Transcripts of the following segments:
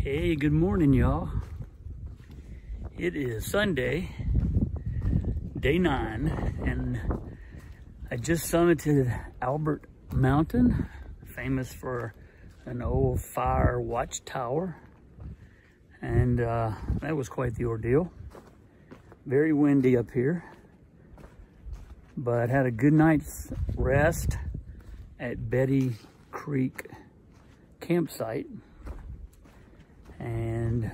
Hey, good morning, y'all. It is Sunday, day 9, and I just summited Albert Mountain, famous for an old fire watchtower, and that was quite the ordeal. Very windy up here, but had a good night's rest at Betty Creek campsite. And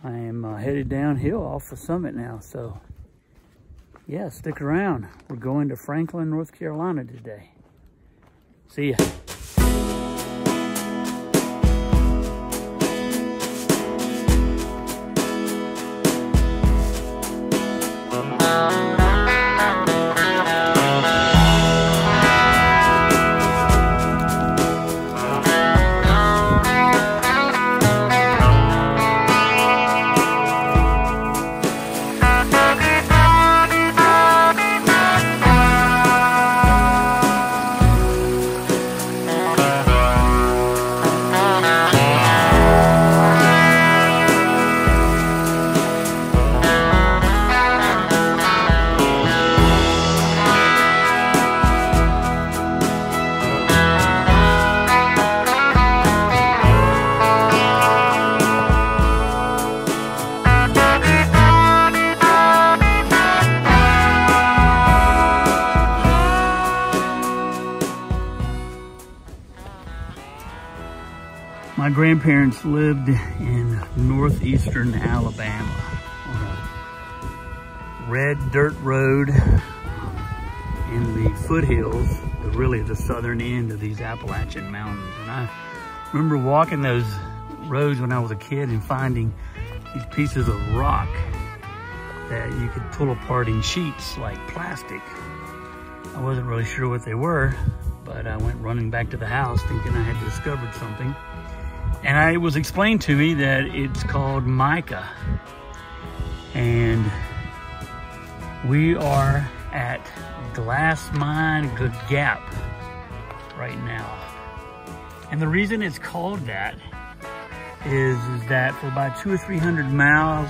I am headed downhill off the summit now, so yeah, stick around. We're going to Franklin, North Carolina today. See ya. My grandparents lived in northeastern Alabama on a red dirt road in the foothills, really the southern end of these Appalachian Mountains. And I remember walking those roads when I was a kid and finding these pieces of rock that you could pull apart in sheets like plastic. I wasn't really sure what they were, but I went running back to the house thinking I had discovered something. And it was explained to me that it's called mica. And we are at Glass Mine Gap right now. And the reason it's called that is that for about 200 or 300 miles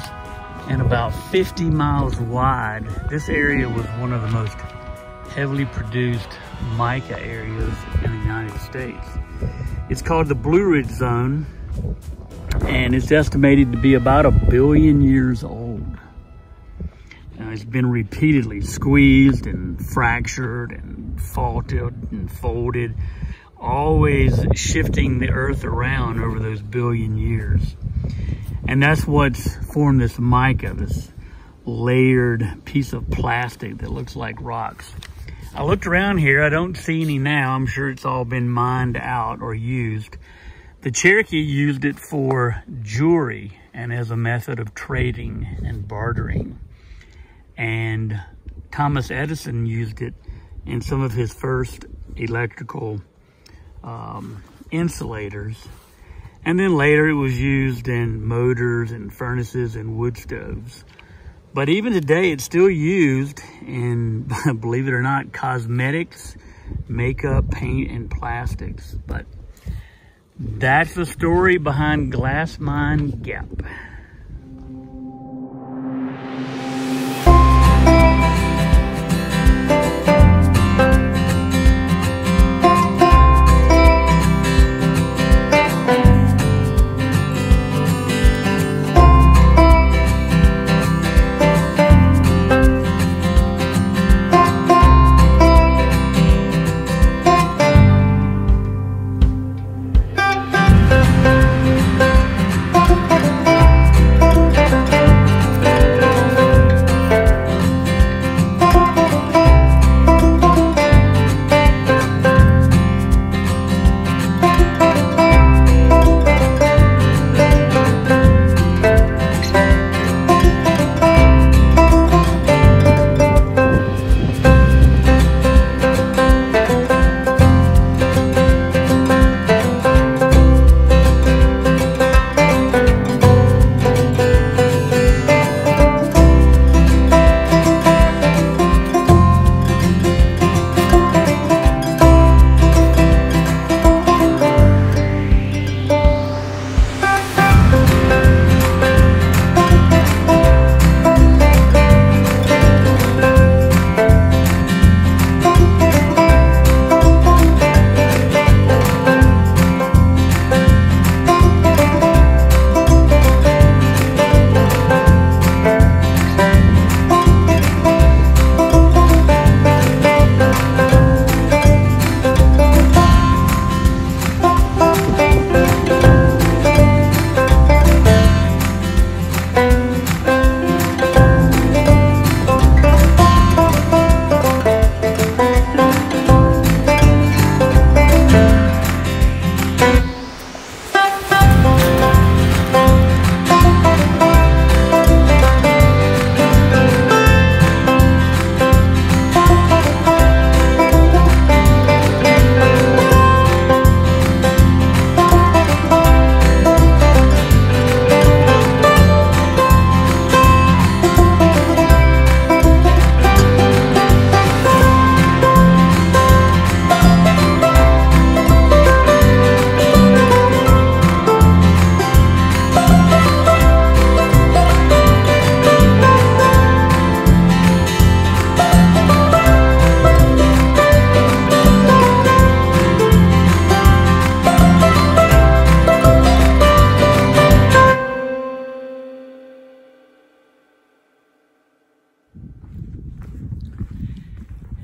and about 50 miles wide, this area was one of the most heavily produced mica areas in the United States. It's called the Blue Ridge Zone, and it's estimated to be about 1 billion years old. It's been repeatedly squeezed and fractured and faulted and folded, always shifting the earth around over those 1 billion years. And that's what's formed this mica, this layered piece of plastic that looks like rocks. I looked around here, I don't see any now. I'm sure it's all been mined out or used. The Cherokee used it for jewelry and as a method of trading and bartering. And Thomas Edison used it in some of his first electrical insulators. And then later it was used in motors and furnaces and wood stoves. But even today, it's still used in, believe it or not, cosmetics, makeup, paint, and plastics. But that's the story behind Glass Mine Gap.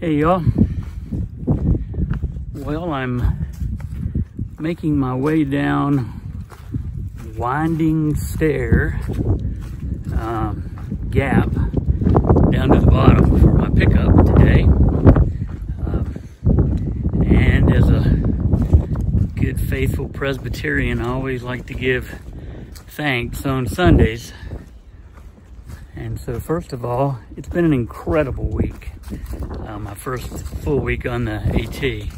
Hey y'all, well, I'm making my way down winding stair gap down to the bottom for my pickup today. And as a good faithful Presbyterian, I always like to give thanks on Sundays. And so first of all, it's been an incredible week. My first full week on the AT.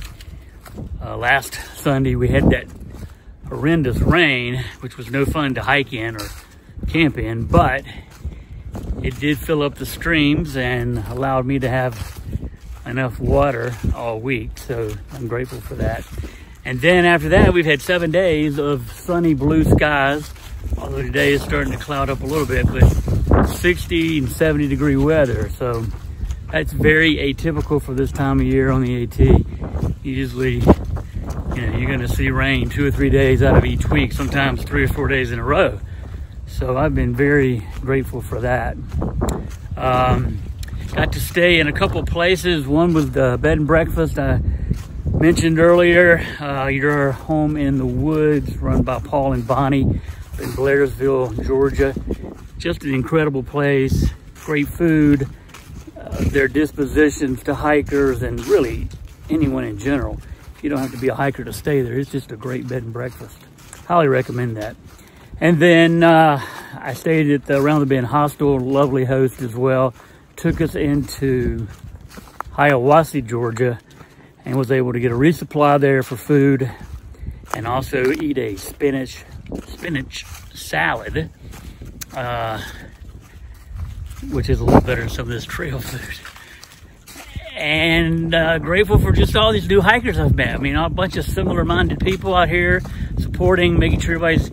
Last Sunday we had that horrendous rain, which was no fun to hike in or camp in, but it did fill up the streams and allowed me to have enough water all week. So I'm grateful for that. And then after that, we've had 7 days of sunny blue skies, although today is starting to cloud up a little bit, but 60 and 70 degree weather. So that's very atypical for this time of year on the AT. Usually, you're going to see rain 2 or 3 days out of each week, sometimes 3 or 4 days in a row. So I've been very grateful for that. Got to stay in a couple places. One was the bed and breakfast I mentioned earlier. Your Home in the Woods, run by Paul and Bonnie in Blairsville, Georgia. Just an incredible place, great food. Their dispositions to hikers and really anyone in general. You don't have to be a hiker to stay there. It's just a great bed and breakfast. Highly recommend that. And then I stayed at the Round the Bend Hostel, lovely host as well. Took us into Hiawassee, Georgia, and was able to get a resupply there for food and also eat a spinach salad, which is a little better than some of this trail food. And grateful for just all these new hikers I've met. I mean, a bunch of similar-minded people out here supporting, making sure everybody's,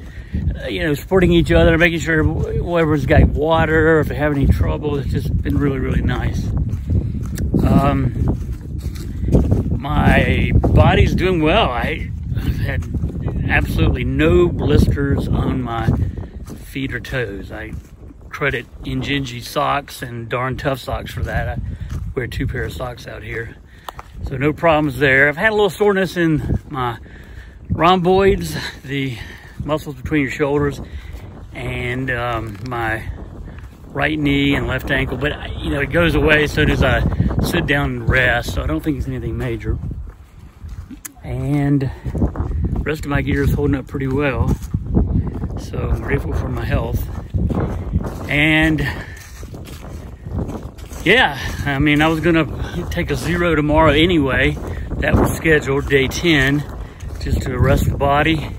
supporting each other, making sure whoever's got water or if they're having any trouble. It's just been really, really nice. My body's doing well. I've had absolutely no blisters on my feet or toes. I credit Injinji socks and Darn Tough socks for that. I wear 2 pairs of socks out here. So no problems there. I've had a little soreness in my rhomboids, the muscles between your shoulders, and my right knee and left ankle, but it goes away as soon as I sit down and rest, so I don't think it's anything major. And the rest of my gear is holding up pretty well, so I'm grateful for my health. And yeah, I mean, I was gonna take a 0 tomorrow anyway. That was scheduled, day 10, just to rest the body.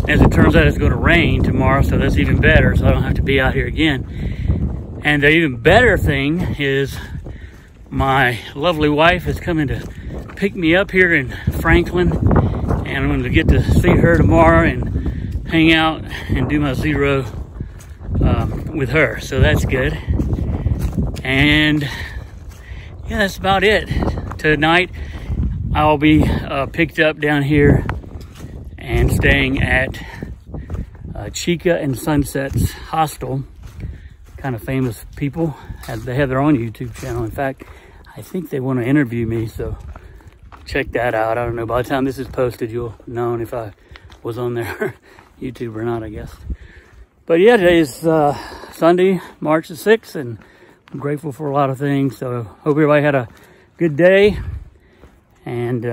As it turns out, it's gonna rain tomorrow, so that's even better, so I don't have to be out here again. And the even better thing is my lovely wife is coming to pick me up here in Franklin, and I'm gonna get to see her tomorrow and hang out and do my 0 with her, so that's good. And yeah, that's about it. Tonight I'll be picked up down here and staying at Chica and Sunset's Hostel. Kind of famous people. They have their own YouTube channel. In fact, I think they want to interview me, so check that out. I don't know, by the time this is posted, you'll know if I was on their YouTube or not, I guess. But yeah, today's Sunday, March the 6th, and I'm grateful for a lot of things. So hope everybody had a good day, and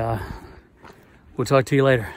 we'll talk to you later.